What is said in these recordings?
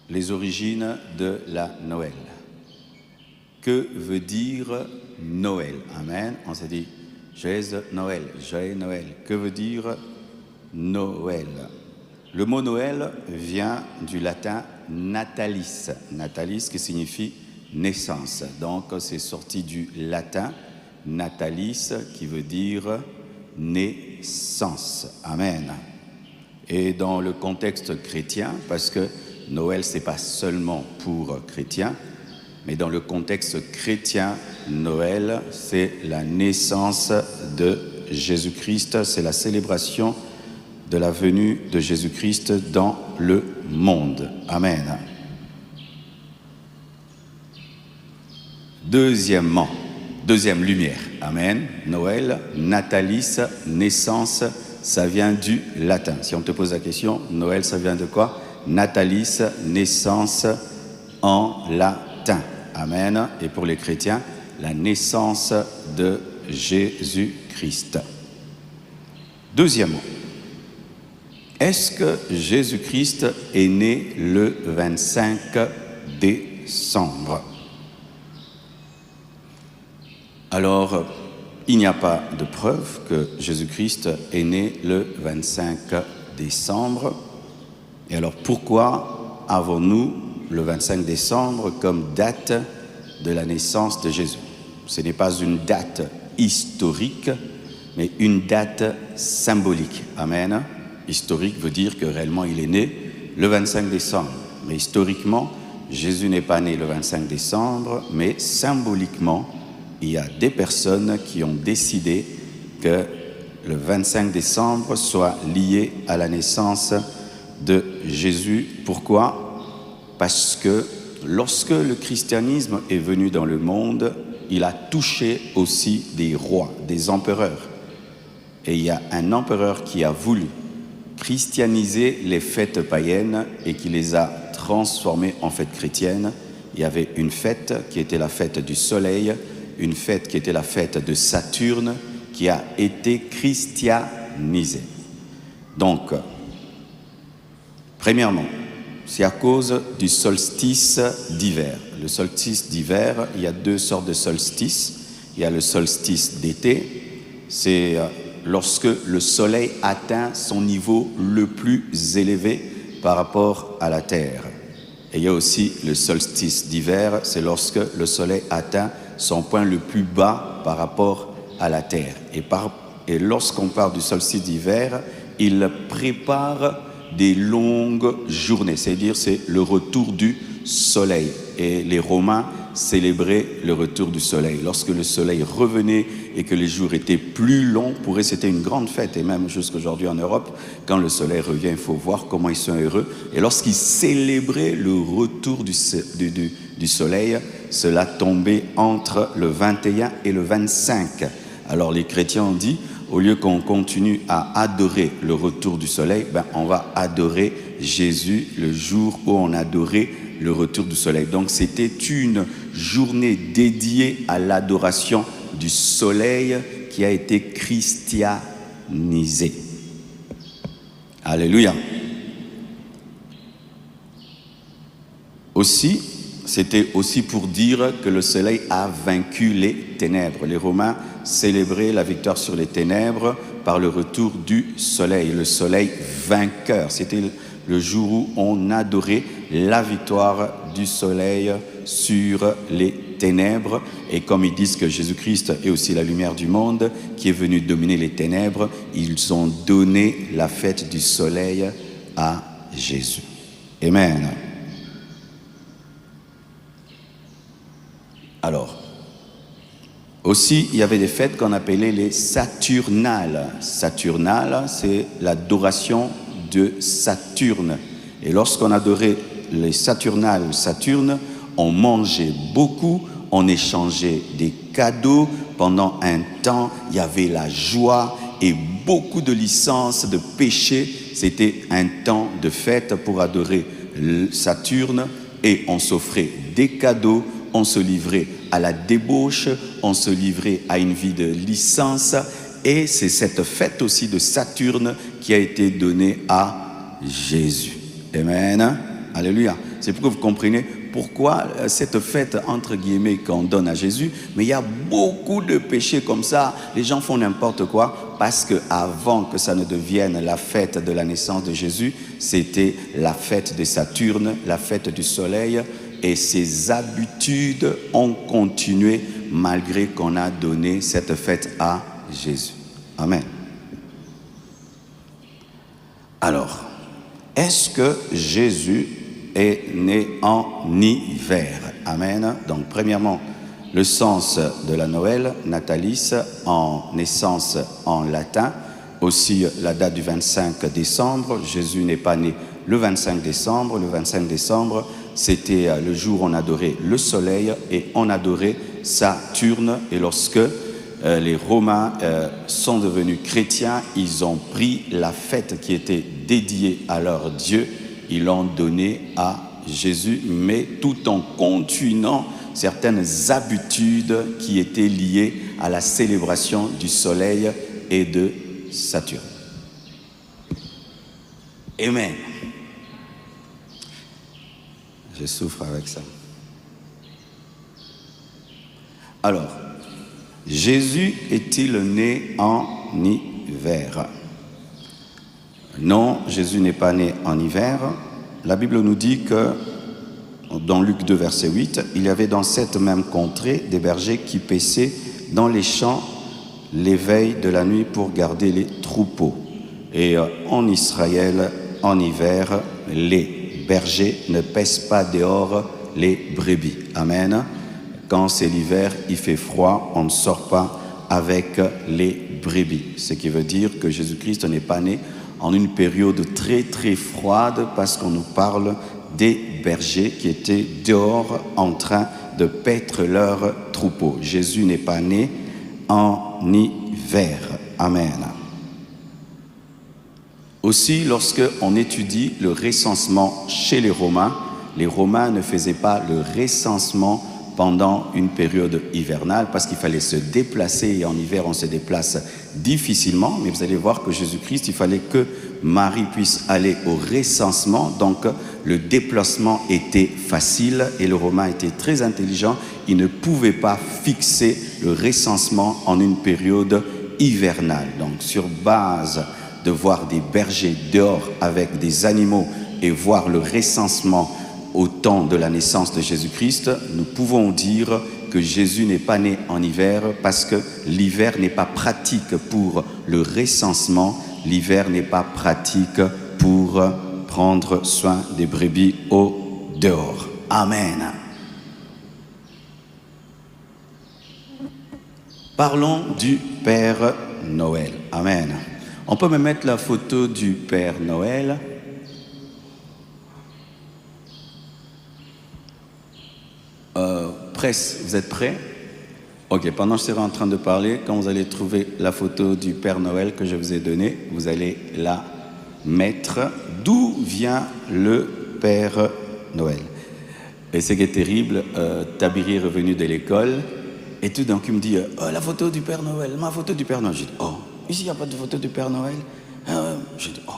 les origines de la Noël. Que veut dire Noël? Amen. On s'est dit Joyeux Noël, joyeux Noël. Que veut dire Noël? Le mot Noël vient du latin natalis. Natalis qui signifie naissance. Donc c'est sorti du latin natalis qui veut dire naissance. Amen. Et dans le contexte chrétien, parce que Noël, c'est pas seulement pour chrétiens, mais dans le contexte chrétien, Noël, c'est la naissance de Jésus-Christ, c'est la célébration de la venue de Jésus-Christ dans le monde. Amen. Deuxième lumière. Amen. Noël, natalis, naissance, ça vient du latin. Si on te pose la question, Noël, ça vient de quoi? Natalis, naissance en latin. Amen. Et pour les chrétiens, la naissance de Jésus-Christ. Deuxièmement, est-ce que Jésus-Christ est né le 25 décembre? Alors, il n'y a pas de preuve que Jésus-Christ est né le 25 décembre. Et alors, pourquoi avons-nous le 25 décembre comme date de la naissance de Jésus? Ce n'est pas une date historique, mais une date symbolique. Amen. Historique veut dire que réellement il est né le 25 décembre. Mais historiquement, Jésus n'est pas né le 25 décembre, mais symboliquement, il y a des personnes qui ont décidé que le 25 décembre soit lié à la naissance de Jésus. Pourquoi? Parce que lorsque le christianisme est venu dans le monde, il a touché aussi des rois, des empereurs. Et il y a un empereur qui a voulu christianiser les fêtes païennes et qui les a transformées en fêtes chrétiennes. Il y avait une fête qui était la fête du soleil, une fête qui était la fête de Saturne, qui a été christianisée. Donc, premièrement, c'est à cause du solstice d'hiver. Le solstice d'hiver, il y a deux sortes de solstices. Il y a le solstice d'été, c'est lorsque le soleil atteint son niveau le plus élevé par rapport à la Terre. Et il y a aussi le solstice d'hiver, c'est lorsque le soleil atteint son point le plus bas par rapport à la Terre. Et lorsqu'on parle du solstice d'hiver, il prépare des longues journées, c'est-à-dire c'est le retour du soleil. Et les Romains célébraient le retour du soleil. Lorsque le soleil revenait et que les jours étaient plus longs, pour eux c'était une grande fête. Et même jusqu'aujourd'hui en Europe, quand le soleil revient, il faut voir comment ils sont heureux. Et lorsqu'ils célébraient le retour du soleil, cela tombait entre le 21 et le 25. Alors les chrétiens ont dit, au lieu qu'on continue à adorer le retour du soleil, on va adorer Jésus le jour où on adorait le retour du soleil. Donc c'était une journée dédiée à l'adoration du soleil qui a été christianisée. Alléluia. Aussi, c'était aussi pour dire que le soleil a vaincu les ténèbres. Les Romains célébraient la victoire sur les ténèbres par le retour du soleil, le soleil vainqueur. C'était le jour où on adorait la victoire du soleil sur les ténèbres. Et comme ils disent que Jésus-Christ est aussi la lumière du monde, qui est venu dominer les ténèbres, ils ont donné la fête du soleil à Jésus. Amen. Alors, aussi, il y avait des fêtes qu'on appelait les Saturnales. Saturnales, c'est l'adoration de Saturne. Et lorsqu'on adorait les Saturnales, Saturne, on mangeait beaucoup, on échangeait des cadeaux. Pendant un temps, il y avait la joie et beaucoup de licences, de péché. C'était un temps de fête pour adorer Saturne et on s'offrait des cadeaux, on se livrait à la débauche, on se livrait à une vie de licence. Et c'est cette fête aussi de Saturne qui a été donnée à Jésus. Amen. Alléluia. C'est pour que vous compreniez pourquoi cette fête, entre guillemets, qu'on donne à Jésus, mais il y a beaucoup de péchés comme ça, les gens font n'importe quoi, parce qu'avant que ça ne devienne la fête de la naissance de Jésus, c'était la fête de Saturne, la fête du soleil, et ces habitudes ont continué malgré qu'on a donné cette fête à Jésus. Amen. Alors, est-ce que Jésus est né en hiver? Amen. Donc, premièrement, le sens de la Noël, natalis, en naissance en latin. Aussi, la date du 25 décembre. Jésus n'est pas né le 25 décembre. Le 25 décembre, c'était le jour où on adorait le soleil et on adorait Saturne. Et lorsque les Romains sont devenus chrétiens, ils ont pris la fête qui était dédiée à leur Dieu, ils l'ont donnée à Jésus, mais tout en continuant certaines habitudes qui étaient liées à la célébration du soleil et de Saturne. Amen. Je souffre avec ça. Alors, Jésus est-il né en hiver? Non, Jésus n'est pas né en hiver. La Bible nous dit que, dans Luc 2, verset 8, il y avait dans cette même contrée des bergers qui paissaient dans les champs les veilles de la nuit pour garder les troupeaux. Et en Israël, en hiver, les bergers ne paissent pas dehors les brebis. Amen. Quand c'est l'hiver, il fait froid, on ne sort pas avec les brebis. Ce qui veut dire que Jésus-Christ n'est pas né en une période très très froide parce qu'on nous parle des bergers qui étaient dehors en train de paître leurs troupeaux. Jésus n'est pas né en hiver. Amen. Aussi, lorsque on étudie le recensement chez les Romains ne faisaient pas le recensement pendant une période hivernale parce qu'il fallait se déplacer et en hiver on se déplace difficilement, mais vous allez voir que Jésus-Christ, il fallait que Marie puisse aller au recensement, donc le déplacement était facile et le Romain était très intelligent, il ne pouvait pas fixer le recensement en une période hivernale. Donc sur base de voir des bergers dehors avec des animaux et voir le recensement au temps de la naissance de Jésus-Christ, nous pouvons dire que Jésus n'est pas né en hiver parce que l'hiver n'est pas pratique pour le recensement, l'hiver n'est pas pratique pour prendre soin des brebis au dehors. Amen. Parlons du Père Noël. Amen. On peut me mettre la photo du Père Noël. Presse, vous êtes prêts? Ok, pendant que je serai en train de parler, quand vous allez trouver la photo du Père Noël que je vous ai donnée, vous allez la mettre. D'où vient le Père Noël? Et ce qui est terrible, Tabiri est revenu de l'école, et tout d'un coup il me dit oh, la photo du Père Noël, ma photo du Père Noël. J'ai dit oh, ici il n'y a pas de photo du Père Noël. J'ai dit oh.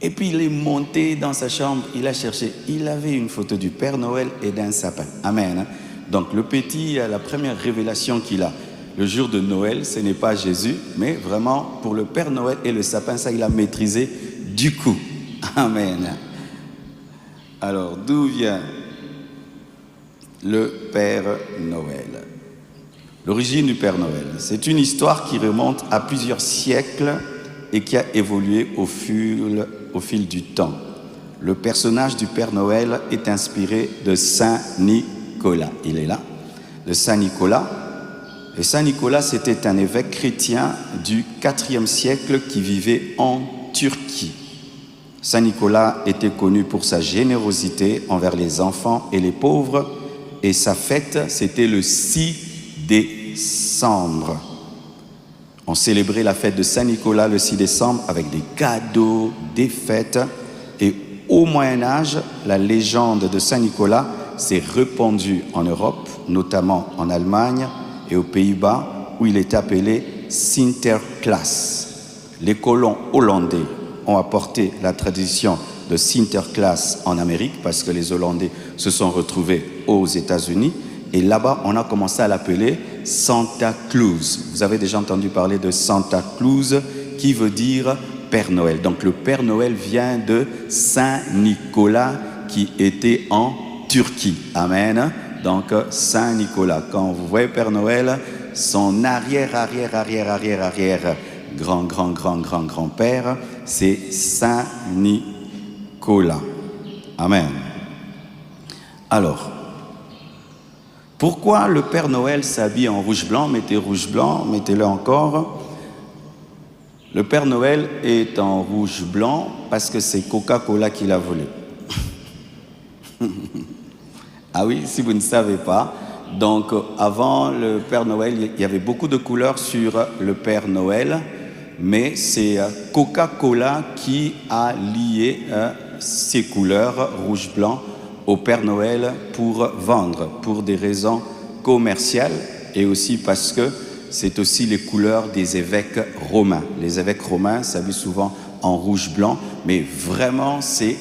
Et puis il est monté dans sa chambre, il a cherché, il avait une photo du Père Noël et d'un sapin. Amen. Donc le petit, la première révélation qu'il a le jour de Noël, ce n'est pas Jésus, mais vraiment pour le Père Noël et le sapin, ça il a maîtrisé du coup. Amen. Alors d'où vient le Père Noël? L'origine du Père Noël, c'est une histoire qui remonte à plusieurs siècles et qui a évolué au fil du temps. Le personnage du Père Noël est inspiré de Saint Nicolas. Il est là, de Saint Nicolas. Et Saint Nicolas, c'était un évêque chrétien du IVe siècle qui vivait en Turquie. Saint Nicolas était connu pour sa générosité envers les enfants et les pauvres. Et sa fête, c'était le 6 décembre. On célébrait la fête de Saint-Nicolas le 6 décembre avec des cadeaux, des fêtes. Et au Moyen-Âge, la légende de Saint-Nicolas s'est répandue en Europe, notamment en Allemagne et aux Pays-Bas, où il est appelé Sinterklaas. Les colons hollandais ont apporté la tradition de Sinterklaas en Amérique, parce que les Hollandais se sont retrouvés aux États-Unis. Et là-bas, on a commencé à l'appeler Santa Claus. Vous avez déjà entendu parler de Santa Claus, qui veut dire Père Noël. Donc le Père Noël vient de Saint Nicolas, qui était en Turquie. Amen. Donc Saint Nicolas. Quand vous voyez Père Noël, son arrière grand-père, c'est Saint Nicolas. Amen. Alors, pourquoi le Père Noël s'habille en rouge-blanc? Mettez rouge-blanc, mettez-le encore. Le Père Noël est en rouge-blanc parce que c'est Coca-Cola qui l'a volé. Ah oui, si vous ne savez pas. Donc, avant le Père Noël, il y avait beaucoup de couleurs sur le Père Noël, mais c'est Coca-Cola qui a lié ces couleurs rouge-blanc au Père Noël pour vendre, pour des raisons commerciales et aussi parce que c'est aussi les couleurs des évêques romains. Les évêques romains s'habillent souvent en rouge-blanc, mais vraiment c'est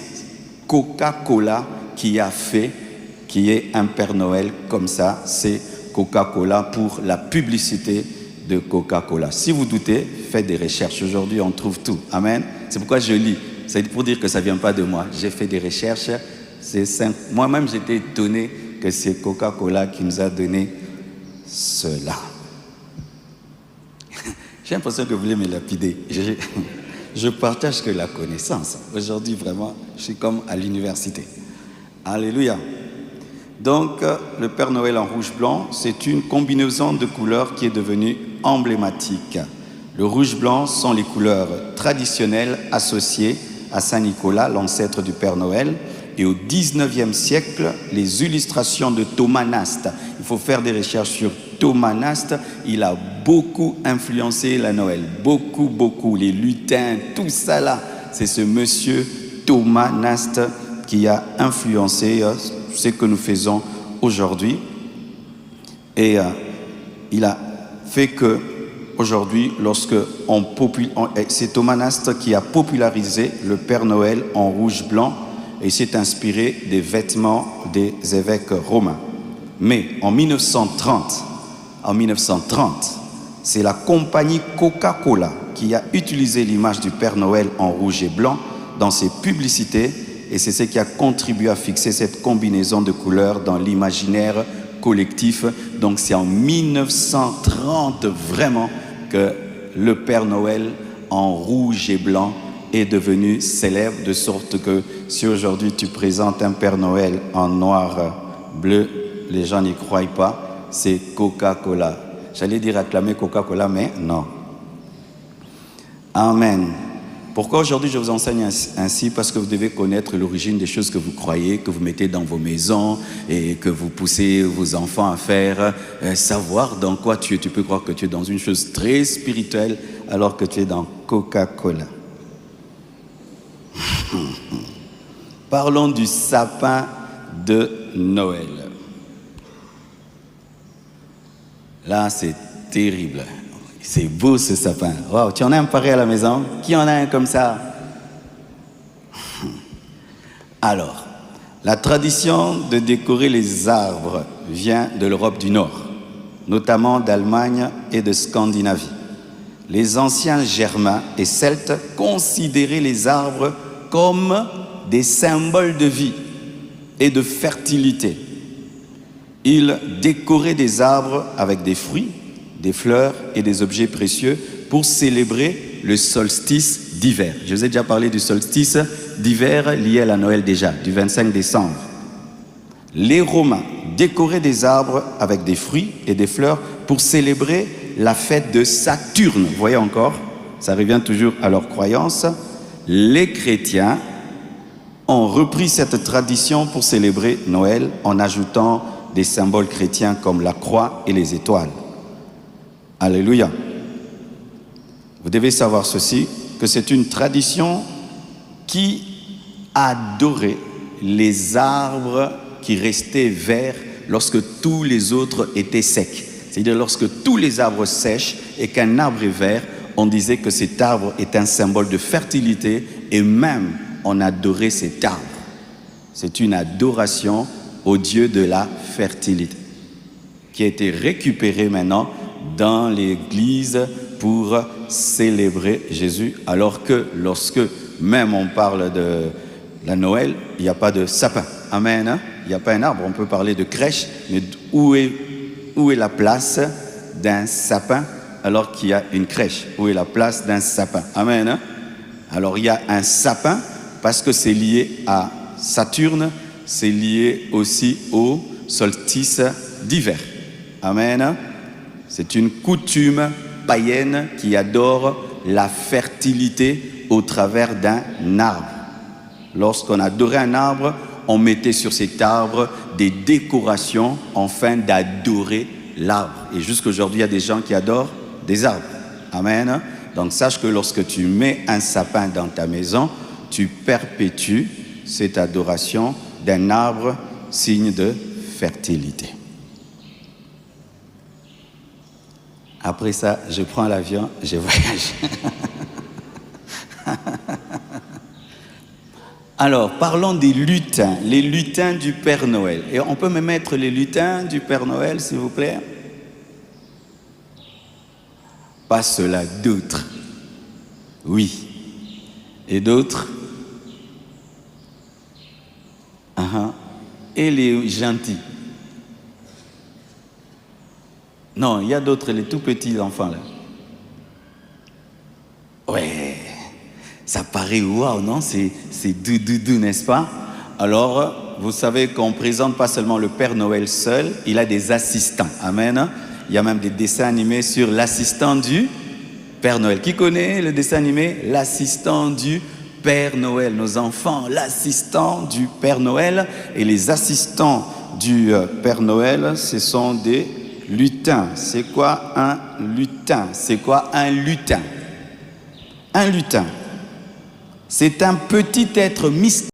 Coca-Cola qui a fait, qui est un Père Noël comme ça, c'est Coca-Cola pour la publicité de Coca-Cola. Si vous doutez, faites des recherches. Aujourd'hui, on trouve tout. Amen. C'est pourquoi je lis. C'est pour dire que ça ne vient pas de moi. J'ai fait des recherches. C'est simple. Moi-même, j'étais étonné que c'est Coca-Cola qui nous a donné cela. J'ai l'impression que vous voulez me lapider. Je partage que la connaissance. Aujourd'hui, vraiment, je suis comme à l'université. Alléluia. Donc, le Père Noël en rouge-blanc, c'est une combinaison de couleurs qui est devenue emblématique. Le rouge-blanc sont les couleurs traditionnelles associées à Saint Nicolas, l'ancêtre du Père Noël. Et au 19e siècle, les illustrations de Thomas Nast, il faut faire des recherches sur Thomas Nast, il a beaucoup influencé la Noël, beaucoup, les lutins, tout ça là, c'est ce monsieur Thomas Nast qui a influencé ce que nous faisons aujourd'hui. Et il a fait que aujourd'hui, c'est Thomas Nast qui a popularisé le Père Noël en rouge-blanc et s'est inspiré des vêtements des évêques romains. Mais en 1930, c'est la compagnie Coca-Cola qui a utilisé l'image du Père Noël en rouge et blanc dans ses publicités et c'est ce qui a contribué à fixer cette combinaison de couleurs dans l'imaginaire collectif. Donc c'est en 1930 vraiment que le Père Noël en rouge et blanc est devenu célèbre, de sorte que si aujourd'hui tu présentes un Père Noël en noir, bleu, les gens n'y croient pas, c'est Coca-Cola. J'allais dire acclamer Coca-Cola, mais non. Amen. Pourquoi aujourd'hui je vous enseigne ainsi? Parce que vous devez connaître l'origine des choses que vous croyez, que vous mettez dans vos maisons et que vous poussez vos enfants à faire, savoir dans quoi tu es. Tu peux croire que tu es dans une chose très spirituelle alors que tu es dans Coca-Cola. Parlons du sapin de Noël. Là, c'est terrible. C'est beau ce sapin. Wow, tu en as un pareil à la maison? Qui en a un comme ça? Alors, la tradition de décorer les arbres vient de l'Europe du Nord, notamment d'Allemagne et de Scandinavie. Les anciens Germains et Celtes considéraient les arbres comme des symboles de vie et de fertilité. Ils décoraient des arbres avec des fruits, des fleurs et des objets précieux pour célébrer le solstice d'hiver. Je vous ai déjà parlé du solstice d'hiver lié à la Noël déjà, du 25 décembre. Les Romains décoraient des arbres avec des fruits et des fleurs pour célébrer la fête de Saturne. Vous voyez encore, ça revient toujours à leur croyance. Les chrétiens ont repris cette tradition pour célébrer Noël en ajoutant des symboles chrétiens comme la croix et les étoiles. Alléluia. Vous devez savoir ceci, que c'est une tradition qui adorait les arbres qui restaient verts lorsque tous les autres étaient secs. C'est-à-dire lorsque tous les arbres sèchent et qu'un arbre est vert, on disait que cet arbre est un symbole de fertilité et même on adorait cet arbre. C'est une adoration au Dieu de la fertilité, qui a été récupéré maintenant dans l'Église pour célébrer Jésus, alors que lorsque même on parle de la Noël, il n'y a pas de sapin. Amen. Hein? Il n'y a pas un arbre, on peut parler de crèche, mais où est la place d'un sapin alors qu'il y a une crèche? Où est la place d'un sapin? Amen. Hein? Alors il y a un sapin parce que c'est lié à Saturne, c'est lié aussi au solstice d'hiver. Amen. C'est une coutume païenne qui adore la fertilité au travers d'un arbre. Lorsqu'on adorait un arbre, on mettait sur cet arbre des décorations afin d'adorer l'arbre. Et jusqu'aujourd'hui, il y a des gens qui adorent des arbres. Amen. Donc sache que lorsque tu mets un sapin dans ta maison, tu perpétues cette adoration d'un arbre, signe de fertilité. Après ça, je prends l'avion, je voyage. Alors, parlons des lutins, les lutins du Père Noël. Et on peut me mettre les lutins du Père Noël, s'il vous plaît? Pas cela, d'autres. Oui. Et d'autres? Et les gentils? Non, il y a d'autres, les tout petits enfants là. Ouais, ça paraît waouh, non? C'est doudou, n'est-ce pas? Alors, vous savez qu'on ne présente pas seulement le Père Noël seul, il a des assistants. Amen. Il y a même des dessins animés sur l'assistant du Père Noël. Qui connaît le dessin animé? L'assistant du Père Noël. Nos enfants, l'assistant du Père Noël. Et les assistants du Père Noël, ce sont des lutins. C'est quoi un lutin? C'est quoi un lutin? Un lutin, c'est un petit être mystérieux.